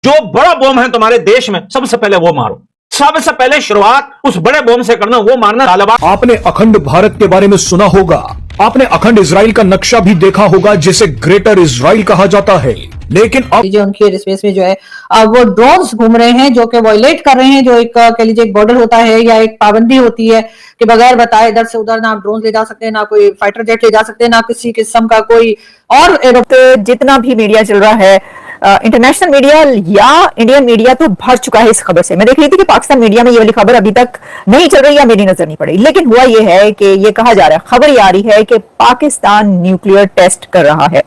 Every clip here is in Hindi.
जो बड़ा बम है तुम्हारे देश में सबसे पहले वो मारो। सबसे पहले शुरुआत उस बड़े बम से करना, वो मारना तालिबान। आपने अखंड भारत के बारे में सुना होगा, आपने अखंड इजराइल का नक्शा भी देखा होगा जिसे ग्रेटर इजराइल कहा जाता है, लेकिन अब जो उनके एयर स्पेस में जो है वो ड्रोन्स घूम रहे हैं जो कि वायलेट कर रहे हैं, जो एक कह लीजिए एक बॉर्डर होता है या एक पाबंदी होती है कि बगैर बताए इधर से उधर ना आप ड्रोन ले जा सकते हैं, ना कोई फाइटर जेट ले जा सकते हैं, ना किसी किस्म का कोई और जितना भी मीडिया चल रहा है, इंटरनेशनल मीडिया या इंडियन मीडिया तो भर चुका है इस खबर से। मैं देख रही थी कि पाकिस्तान मीडिया में ये वाली खबर अभी तक नहीं चल रही या मेरी नजर नहीं पड़ी, लेकिन हुआ ये है कि ये कहा जा रहा है, खबर ये आ रही है कि पाकिस्तान न्यूक्लियर टेस्ट कर रहा है।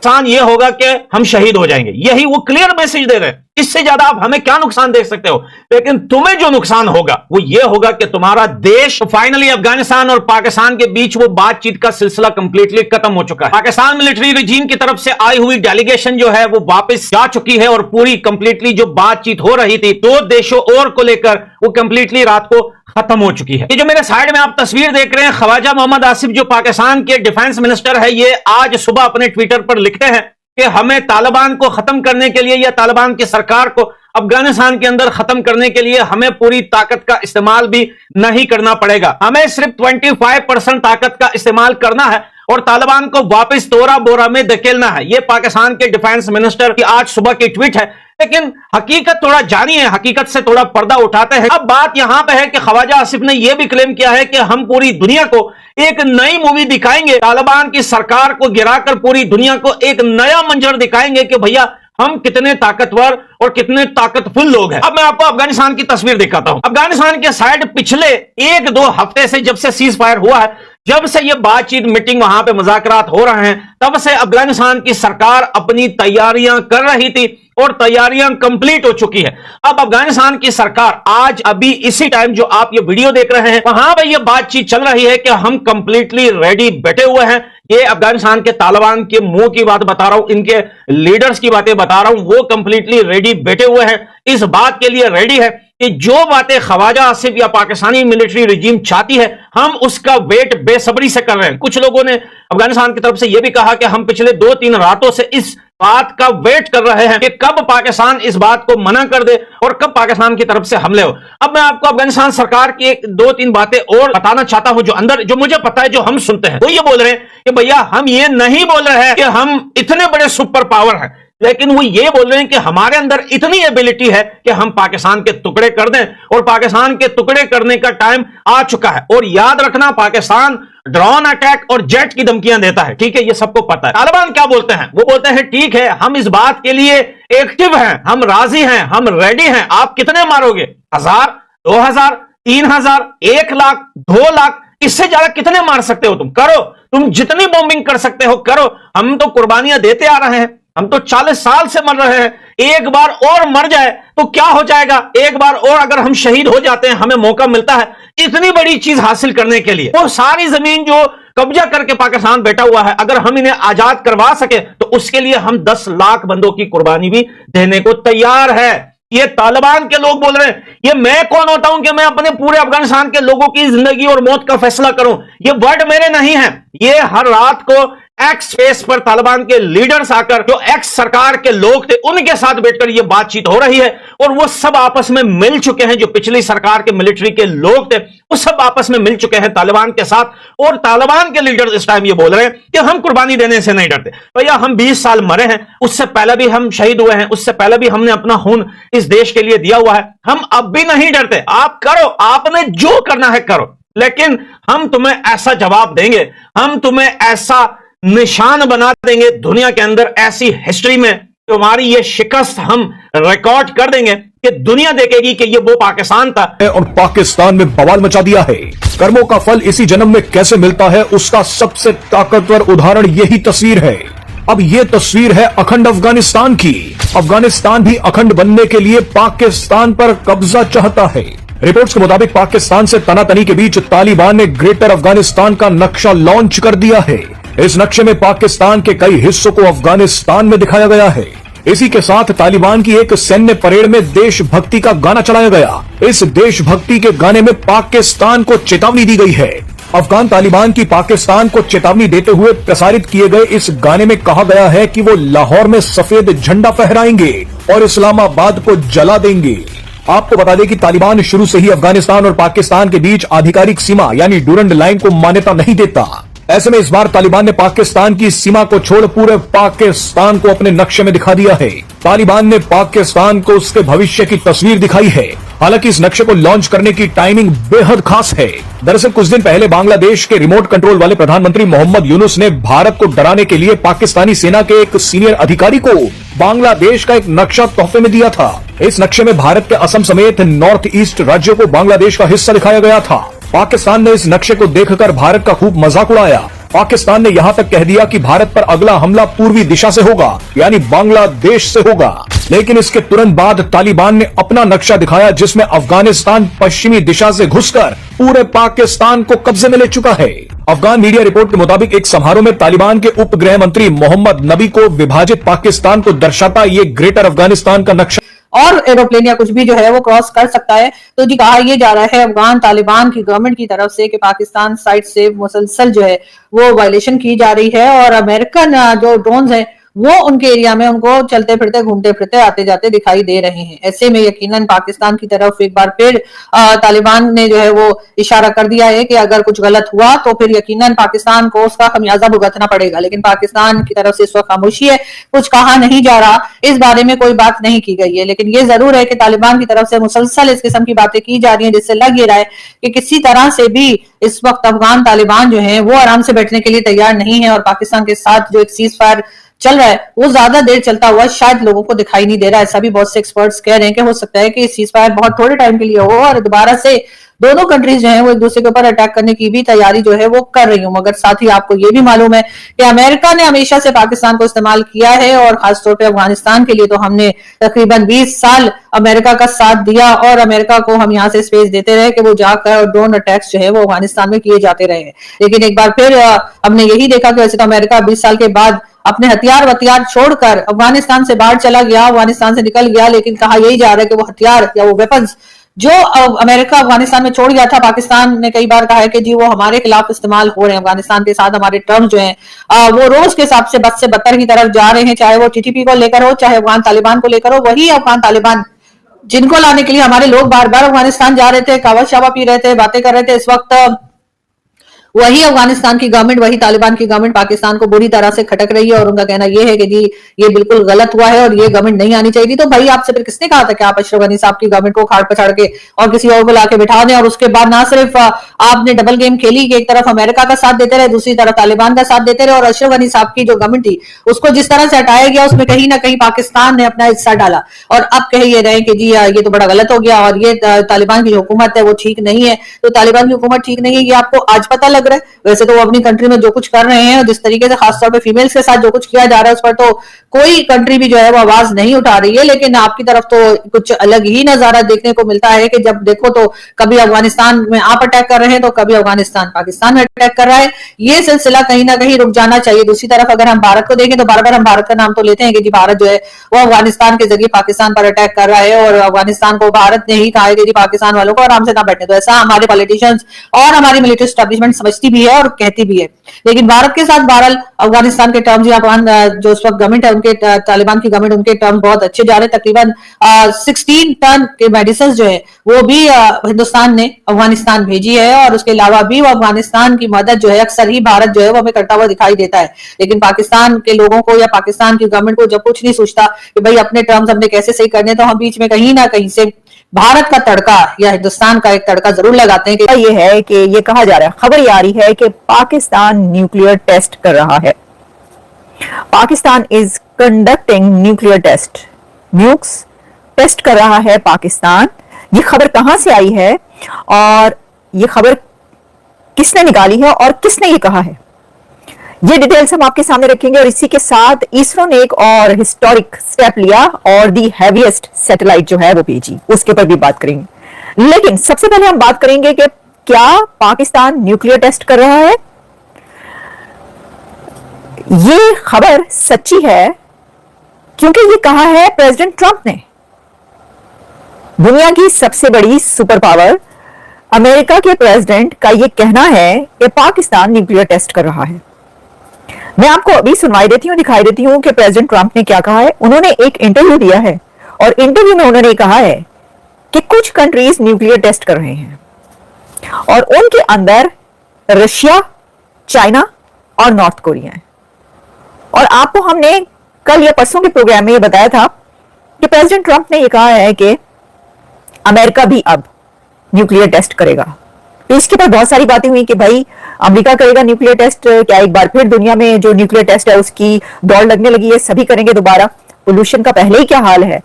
नुकसान ये होगा कि हम शहीद हो जाएंगे, यही वो क्लियर मैसेज दे रहे हैं। इससे ज्यादा आप हमें क्या नुकसान देख सकते हो? लेकिन तुम्हें जो नुकसान होगा वो ये होगा कि तुम्हारा देश फाइनली अफगानिस्तान और पाकिस्तान के बीच वो बातचीत का सिलसिला कंप्लीटली खत्म हो चुका है। पाकिस्तान मिलिट्री रिजीम की तरफ से आई हुई डेलीगेशन जो है वो वापस जा चुकी है और पूरी कंप्लीटली जो बातचीत हो रही थी दो देशों और को लेकर वो कंप्लीटली रात को खत्म हो चुकी है। ये जो मेरे साइड में आप तस्वीर देख रहे हैं, ख्वाजा मोहम्मद आसिफ जो पाकिस्तान के डिफेंस मिनिस्टर है, ये आज सुबह अपने ट्विटर पर लिखते हैं कि हमें तालिबान को खत्म करने के लिए या तालिबान की सरकार को अफगानिस्तान के अंदर खत्म करने के लिए हमें पूरी ताकत का इस्तेमाल भी नहीं करना पड़ेगा, हमें सिर्फ 25% ताकत का इस्तेमाल करना है और तालिबान को वापस तोरा बोरा में धकेलना है। यह पाकिस्तान के डिफेंस मिनिस्टर की आज सुबह की ट्वीट है। लेकिन हकीकत थोड़ा जानिए, हकीकत से थोड़ा पर्दा उठाते हैं। अब बात यहां पे है कि ख्वाजा आसिफ ने यह भी क्लेम किया है कि हम पूरी दुनिया को एक नई मूवी दिखाएंगे, तालिबान की सरकार को गिराकर पूरी दुनिया को एक नया मंजर दिखाएंगे कि भैया हम कितने ताकतवर और कितने ताकतफुल लोग हैं। अब मैं आपको अफगानिस्तान की तस्वीर दिखाता हूं। अफगानिस्तान के साइड पिछले 1-2 हफ्ते से जब से सीज फायर हुआ है, जब से ये बातचीत मीटिंग वहां पे मुज़ाकरात हो रहे हैं, तब से अफगानिस्तान की सरकार अपनी तैयारियां कर रही थी और तैयारियां कंप्लीट हो चुकी है। अब अफगानिस्तान की सरकार आज अभी इसी टाइम जो आप ये वीडियो देख रहे हैं, वहां पे ये बातचीत चल रही है कि हम कंप्लीटली रेडी बैठे हुए हैं। ये अफगानिस्तान के तालिबान के मुंह की बात बता रहा हूं, इनके लीडर्स की बातें बता रहा हूं, वो कंप्लीटली रेडी बैठे हुए हैं, इस बात के लिए रेडी है कि जो बातें ख्वाजा आसिफ या पाकिस्तानी मिलिट्री रिजीम चाहती है हम उसका वेट बेसब्री से कर रहे हैं। कुछ लोगों ने अफगानिस्तान की तरफ से यह भी कहा कि हम पिछले 2-3 रातों से इस बात का वेट कर रहे हैं कि कब पाकिस्तान इस बात को मना कर दे और कब पाकिस्तान की तरफ से हमले हो। अब मैं आपको अफगानिस्तान सरकार की 1-2-3 बातें और बताना चाहता हूं जो अंदर जो मुझे पता है, जो हम सुनते हैं। वो ये बोल रहे हैं कि भैया हम ये नहीं बोल रहे हैं कि हम इतने बड़े सुपर पावर हैं, लेकिन वो ये बोल रहे हैं कि हमारे अंदर इतनी एबिलिटी है कि हम पाकिस्तान के टुकड़े कर दें और पाकिस्तान के टुकड़े करने का टाइम आ चुका है। और याद रखना, पाकिस्तान ड्रोन अटैक और जेट की धमकियां देता है, ठीक है, ये सबको पता है। तालिबान क्या बोलते हैं? वो बोलते हैं ठीक है, हम इस बात के लिए एक्टिव हैं, हम राजी हैं, हम रेडी हैं, आप कितने मारोगे? 1000, 2000, 3000, 1 लाख, 2 लाख, इससे ज्यादा कितने मार सकते हो? तुम करो, तुम जितनी बॉम्बिंग कर सकते हो करो। हम तो कुर्बानियां देते आ रहे हैं, हम तो 40 साल से मर रहे हैं। एक बार और मर जाए तो क्या हो जाएगा? एक बार और अगर हम शहीद हो जाते हैं, हमें मौका मिलता है इतनी बड़ी चीज हासिल करने के लिए। वो सारी जमीन जो कब्जा करके पाकिस्तान बैठा हुआ है, अगर हम इन्हें आजाद करवा सके तो उसके लिए हम 10 लाख बंदों की कुर्बानी भी देने को तैयार है। ये तालिबान के लोग बोल रहे हैं। ये मैं कौन होता हूं कि मैं अपने पूरे अफगानिस्तान के लोगों की जिंदगी और मौत का फैसला करूं? ये वर्ड मेरे नहीं है। ये हर रात को एक्स स्पेस पर तालिबान के लीडर्स आकर, जो एक्स सरकार के लोग थे, उनके साथ बैठकर ये बातचीत हो रही है और वो सब आपस में मिल चुके हैं। जो पिछली सरकार के मिलिट्री के लोग थे वो सब आपस में मिल चुके हैं तालिबान के साथ। और तालिबान के लीडर्स इस टाइम ये बोल रहे हैं कि हम कुर्बानी देने से नहीं डरते। भैया हम 20 साल मरे हैं, उससे पहले भी हम शहीद हुए हैं, उससे पहले भी हमने अपना खून इस देश के लिए दिया हुआ है। हम अब भी नहीं डरते। आप करो, आपने जो करना है करो, लेकिन हम तुम्हें ऐसा जवाब देंगे, हम तुम्हें ऐसा निशान बना देंगे दुनिया के अंदर, ऐसी हिस्ट्री में तुम्हारी ये शिकस्त हम रिकॉर्ड कर देंगे कि दुनिया देखेगी कि ये वो पाकिस्तान था। और पाकिस्तान में बवाल मचा दिया है। कर्मों का फल इसी जन्म में कैसे मिलता है, उसका सबसे ताकतवर उदाहरण यही तस्वीर है। अब ये तस्वीर है अखंड अफगानिस्तान की। अफगानिस्तान भी अखंड बनने के लिए पाकिस्तान पर कब्जा चाहता है। रिपोर्ट्स के मुताबिक पाकिस्तान से तनातनी के बीच तालिबान ने ग्रेटर अफगानिस्तान का नक्शा लॉन्च कर दिया है। इस नक्शे में पाकिस्तान के कई हिस्सों को अफगानिस्तान में दिखाया गया है। इसी के साथ तालिबान की एक सैन्य परेड में देशभक्ति का गाना चलाया गया। इस देशभक्ति के गाने में पाकिस्तान को चेतावनी दी गई है। अफगान तालिबान की पाकिस्तान को चेतावनी देते हुए प्रसारित किए गए इस गाने में कहा गया है कि वो लाहौर में सफेद झंडा फहराएंगे और इस्लामाबाद को जला देंगे। आपको बता दें कि तालिबान शुरू से ही अफगानिस्तान और पाकिस्तान के बीच आधिकारिक सीमा यानी डूरंड लाइन को मान्यता नहीं देता। ऐसे में इस बार तालिबान ने पाकिस्तान की सीमा को छोड़ पूरे पाकिस्तान को अपने नक्शे में दिखा दिया है। तालिबान ने पाकिस्तान को उसके भविष्य की तस्वीर दिखाई है। हालांकि इस नक्शे को लॉन्च करने की टाइमिंग बेहद खास है। दरअसल कुछ दिन पहले बांग्लादेश के रिमोट कंट्रोल वाले प्रधानमंत्री मोहम्मद यूनुस ने भारत को डराने के लिए पाकिस्तानी सेना के एक सीनियर अधिकारी को बांग्लादेश का एक नक्शा तोहफे में दिया था। इस नक्शे में भारत के असम समेत नॉर्थ ईस्ट राज्यों को बांग्लादेश का हिस्सा दिखाया गया था। पाकिस्तान ने इस नक्शे को देखकर भारत का खूब मजाक उड़ाया। पाकिस्तान ने यहां तक कह दिया कि भारत पर अगला हमला पूर्वी दिशा से होगा, यानी बांग्लादेश से होगा। लेकिन इसके तुरंत बाद तालिबान ने अपना नक्शा दिखाया जिसमें अफगानिस्तान पश्चिमी दिशा से घुसकर पूरे पाकिस्तान को कब्जे में ले चुका है। अफगान मीडिया रिपोर्ट के मुताबिक एक समारोह में तालिबान के उप गृह मंत्री मोहम्मद नबी को विभाजित पाकिस्तान को दर्शाता ये ग्रेटर अफगानिस्तान का नक्शा और एरोप्लेन या कुछ भी जो है वो क्रॉस कर सकता है। तो जी कहा यह जा रहा है अफगान तालिबान की गवर्नमेंट की तरफ से कि पाकिस्तान साइड से मुसलसल जो है वो वायलेशन की जा रही है और अमेरिकन जो ड्रोन्स हैं वो उनके एरिया में उनको चलते फिरते घूमते फिरते आते जाते दिखाई दे रहे हैं। ऐसे में यकीनन पाकिस्तान की तरफ एक बार फिर तालिबान ने जो है वो इशारा कर दिया है कि अगर कुछ गलत हुआ तो फिर यकीनन पाकिस्तान को उसका खमियाजा भुगतना पड़ेगा। लेकिन पाकिस्तान की तरफ से इस वक्त खामोशी है, कुछ कहा नहीं जा रहा, इस बारे में कोई बात नहीं की गई है। लेकिन ये जरूर है कि तालिबान की तरफ से मुसलसल इस किस्म की बातें की जा रही है जिससे लग ये रहा है कि किसी तरह से भी इस वक्त अफगान तालिबान जो है वो आराम से बैठने के लिए तैयार नहीं है और पाकिस्तान के साथ जो एक सीज फायर चल रहा है वो ज्यादा देर चलता हुआ शायद लोगों को दिखाई नहीं दे रहा। ऐसा भी बहुत से एक्सपर्ट्स कह रहे हैं कि हो सकता है कि सीज फायर बहुत थोड़े टाइम के लिए हो और दोबारा से दोनों कंट्रीज जो है वो एक दूसरे के ऊपर अटैक करने की भी तैयारी जो है वो कर रही हूं। मगर साथ ही आपको ये भी मालूम है कि अमेरिका ने हमेशा से पाकिस्तान को इस्तेमाल किया है और खासतौर पे अफगानिस्तान के लिए तो हमने तकरीबन 20 साल अमेरिका का साथ दिया और अमेरिका को हम यहाँ से स्पेस देते रहे कि वो जाकर ड्रोन अटैक्स जो है वो अफगानिस्तान में किए जाते रहे। लेकिन एक बार फिर हमने यही देखा कि वैसे तो अमेरिका 20 साल के बाद अपने हथियार छोड़कर अफगानिस्तान से बाहर चला गया, अफगानिस्तान से निकल गया, लेकिन कहा यही जा रहा है कि वो हथियार या वो वेपन्स जो अमेरिका अफगानिस्तान में छोड़ गया था, पाकिस्तान ने कई बार कहा है कि जी वो हमारे खिलाफ इस्तेमाल हो रहे हैं। अफगानिस्तान के साथ हमारे टर्म्स जो हैं वो रोज के हिसाब से बद से बदतर की तरफ जा रहे हैं, चाहे वो टीटीपी को लेकर हो, चाहे अफगान तालिबान को लेकर हो। वही अफगान तालिबान जिनको लाने के लिए हमारे लोग बार बार अफगानिस्तान जा रहे थे, कावा शावा पी रहे थे, बातें कर रहे थे, इस वक्त वही अफगानिस्तान की गवर्नमेंट, वही तालिबान की गवर्नमेंट पाकिस्तान को बुरी तरह से खटक रही है और उनका कहना यह है कि जी ये बिल्कुल गलत हुआ है और ये गवर्नमेंट नहीं आनी चाहिए थी। तो भाई आपसे फिर किसने कहा था कि आप अशरफ गनी साहब की गवर्नमेंट को खाड़ पछाड़ के और किसी और को लाके बिठा दें और उसके बाद ना सिर्फ आपने डबल गेम खेली कि एक तरफ अमेरिका का साथ देते रहे, दूसरी तरफ तालिबान का साथ देते रहे और अशरफ गनी साहब की जो गवर्नमेंट थी उसको जिस तरह से हटाया गया उसमें कहीं ना कहीं पाकिस्तान ने अपना हिस्सा डाला। और अब कह ये रहे कि जी ये तो बड़ा गलत हो गया और ये तालिबान की जो हुकूमत है वो ठीक नहीं है। तो तालिबान की हुकूमत ठीक नहीं है ये आपको आज पता लग रहा है। वैसे तो अपनी कंट्री में जो कुछ कर रहे हैं और जिस तरीके से खासतौर पे फीमेल्स के साथ जो कुछ किया जा रहा है उस पर तो कोई कंट्री भी जो है वो आवाज नहीं उठा रही है। लेकिन आपकी तरफ तो कुछ अलग ही नजारा देखने को मिलता है कि जब देखो तो कभी अफगानिस्तान में आप अटैक कर रहे हैं तो कभी अफगानिस्तान पाकिस्तान में अटैक कर रहा है। ये सिलसिला कहीं ना कहीं रुक जाना चाहिए। दूसरी तरफ अगर हम भारत को देखें तो बार बार हम भारत का नाम तो लेते हैं कि जी भारत जो है वो अफगानिस्तान के जरिए पाकिस्तान पर अटैक कर रहा है और अफगानिस्तान को भारत ने ही कहा है कि जी पाकिस्तान वालों को आराम से ना बैठने। तो ऐसा हमारे पॉलिटिशियंस और हमारी मिलिट्री एस्टेब्लिशमेंट समझती भी है और कहती भी है। लेकिन भारत के साथ बहरहाल अफगानिस्तान के टर्म्स या अफगान जो उस वक्त गवर्नमेंट है उनके तालिबान की गवर्नमेंट उनके टर्म्स बहुत अच्छे जा रहे हैं। तकरीबन 16 टन के मेडिसिन जो है वो भी हिंदुस्तान ने अफगानिस्तान भेजी है और उसके अलावा भी वो अफगानिस्तान की मदद जो है अक्सर ही भारत जो है वो हमें करता हुआ दिखाई देता है। लेकिन पाकिस्तान के लोगों को या पाकिस्तान की गवर्नमेंट को जब कुछ नहीं सोचता कि भाई अपने टर्म्स हमने कैसे सही करने, तो हम बीच में कहीं ना कहीं से भारत का तड़का या हिंदुस्तान का एक तड़का जरूर लगाते हैं। कि ये है कि ये कहा जा रहा है, खबर ये आ रही है कि पाकिस्तान न्यूक्लियर टेस्ट कर रहा है। Pakistan is conducting nuclear test, nukes test कर रहा है पाकिस्तान। ये खबर कहां से आई है और ये खबर किसने निकाली है और किसने ये कहा है, ये डिटेल्स हम आपके सामने रखेंगे। और इसी के साथ इसरो ने एक और हिस्टोरिक स्टेप लिया और दी हैवीएस्ट सैटेलाइट जो है वो भेजी, उसके ऊपर भी बात करेंगे। लेकिन सबसे पहले हम बात करेंगे कि क्या पाकिस्तान न्यूक्लियर टेस्ट कर रहा है। ये खबर सच्ची है क्योंकि ये कहा है प्रेसिडेंट ट्रंप ने। दुनिया की सबसे बड़ी सुपर पावर अमेरिका के प्रेसिडेंट का यह कहना है कि पाकिस्तान न्यूक्लियर टेस्ट कर रहा है। मैं आपको अभी सुनवाई देती हूँ, दिखाई देती हूँ कि प्रेसिडेंट ट्रंप ने क्या कहा है। उन्होंने एक इंटरव्यू दिया है और इंटरव्यू में उन्होंने कहा है कि कुछ कंट्रीज न्यूक्लियर टेस्ट कर रहे हैं और उनके अंदर रशिया, चाइना और नॉर्थ कोरिया है। और आपको हमने कल या परसों के प्रोग्राम में यह बताया था कि प्रेसिडेंट ट्रंप ने यह कहा है कि अमेरिका भी अब न्यूक्लियर टेस्ट करेगा। तो इसके बाद बहुत सारी बातें हुई कि भाई अमेरिका करेगा न्यूक्लियर टेस्ट, क्या एक बार फिर दुनिया में जो न्यूक्लियर टेस्ट है उसकी दौड़ लगने लगी है, सभी करेंगे दोबारा। पोल्यूशन का पहले ही क्या हाल है,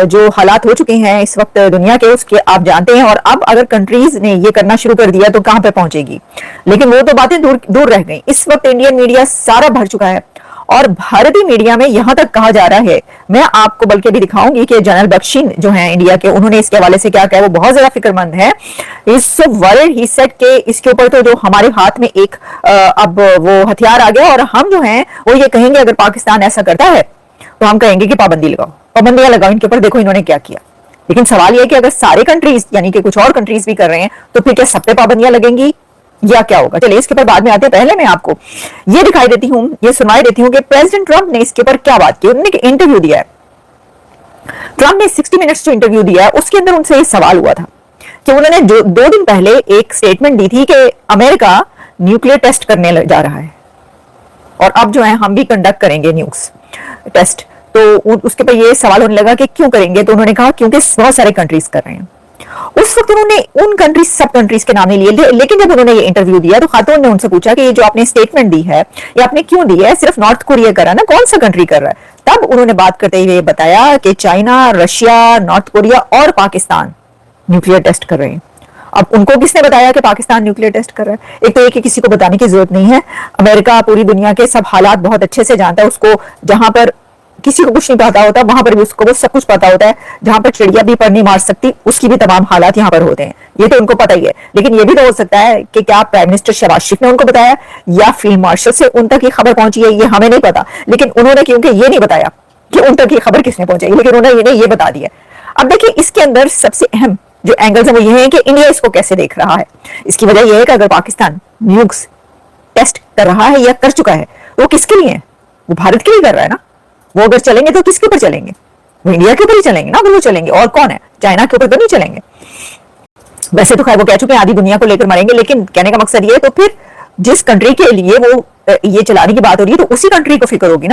जो हालात हो चुके हैं इस वक्त दुनिया के, उसके आप जानते हैं। और अब अगर कंट्रीज ने ये करना शुरू कर दिया तो कहां पे पहुंचेगी। लेकिन वो तो बातें दूर रह गई। इस वक्त इंडियन मीडिया सारा भर चुका है और भारतीय मीडिया में यहां तक कहा जा रहा है, मैं आपको बल्कि भी दिखाऊंगी कि जनरल बख्शी जो हैं इंडिया के, उन्होंने इसके हवाले से क्या कहा, वो बहुत ज्यादा फिक्रमंद है। इस वर्ल्ड ही सेट के इसके ऊपर तो जो हमारे हाथ में एक अब वो हथियार आ गया और हम जो हैं वो ये कहेंगे अगर पाकिस्तान ऐसा करता है तो हम कहेंगे कि पाबंदी लगाओ, पाबंदियां लगाओ इनके ऊपर। देखो इन्होंने क्या किया। लेकिन सवाल यह कि अगर सारे कंट्रीज यानी कि कुछ और कंट्रीज भी कर रहे हैं तो फिर क्या सब पे पाबंदियां लगेंगी या क्या होगा। चलिए इसके ऊपर बाद में आते हैं। पहले मैं आपको ये दिखाई देती हूँ, ये सुनाई देती हूँ कि प्रेसिडेंट ट्रंप ने इसके ऊपर क्या बात की। उन्होंने इंटरव्यू दिया है, ट्रंप ने 60 मिनट्स जो इंटरव्यू दिया है उसके अंदर उनसे ये सवाल हुआ था कि उन्होंने जो 2 दिन पहले एक स्टेटमेंट दी थी कि अमेरिका न्यूक्लियर टेस्ट करने जा रहा है और अब जो है हम भी कंडक्ट करेंगे न्यूक्लियर टेस्ट। तो उसके पर ये सवाल होने लगा कि क्यों करेंगे, तो उन्होंने कहा क्योंकि बहुत सारे कंट्रीज कर रहे हैं। उस वक्त उन्होंने उन कंट्रीज, सब कंट्रीज के नाम नहीं लिए, लेकिन जब उन्होंने ये इंटरव्यू दिया तो खातून ने उनसे पूछा कि ये जो आपने स्टेटमेंट दी है ये आपने क्यों दी है, सिर्फ नॉर्थ कोरिया कर रहा है ना, कौन सा कंट्री कर रहा है। तब उन्होंने बात करते हुए बताया कि चाइना, रशिया, नॉर्थ कोरिया और पाकिस्तान न्यूक्लियर टेस्ट कर रहे हैं। अब उनको किसने बताया कि पाकिस्तान न्यूक्लियर टेस्ट कर रहा है। एक तो ये कि किसी को बताने की जरूरत नहीं है, अमेरिका पूरी दुनिया के सब हालात बहुत अच्छे से जानता है। उसको जहां पर किसी को कुछ नहीं पता होता वहां पर भी उसको सब कुछ पता होता है। जहां पर चिड़िया भी पर नहीं मार सकती उसकी भी तमाम हालात यहां पर होते हैं, ये तो उनको पता ही है। लेकिन ये भी तो हो सकता है कि क्या प्राइम मिनिस्टर शहबाज शरीफ ने उनको बताया या फील्ड मार्शल से उन तक ये खबर पहुंची है, ये हमें नहीं पता। लेकिन उन्होंने क्योंकि ये नहीं बताया कि उन तक ये खबर किसने पहुंचाई, लेकिन उन्होंने ये बता दिया। अब देखिए इसके अंदर सबसे अहम जो एंगल्स है वो ये है कि इंडिया इसको कैसे देख रहा है। इसकी वजह यह है कि अगर पाकिस्तान न्यूक्लियर टेस्ट कर रहा है या कर चुका है तो वो किसके लिए है, वो भारत के लिए कर रहा है ना। वो अगर चलेंगे तो किसके ऊपर चलेंगे, वो इंडिया के ऊपर ही चलेंगे ना। वो चलेंगे और कौन है, चाइना के ऊपर तो नहीं चलेंगे। वैसे तो खैर वो कह चुके हैं आधी दुनिया को लेकर मरेंगे, लेकिन कहने का मकसद ये है तो फिर जिस कंट्री के लिए वो ये चलाने की बात हो रही है तो उसी कंट्री को फिक्र होगी ना।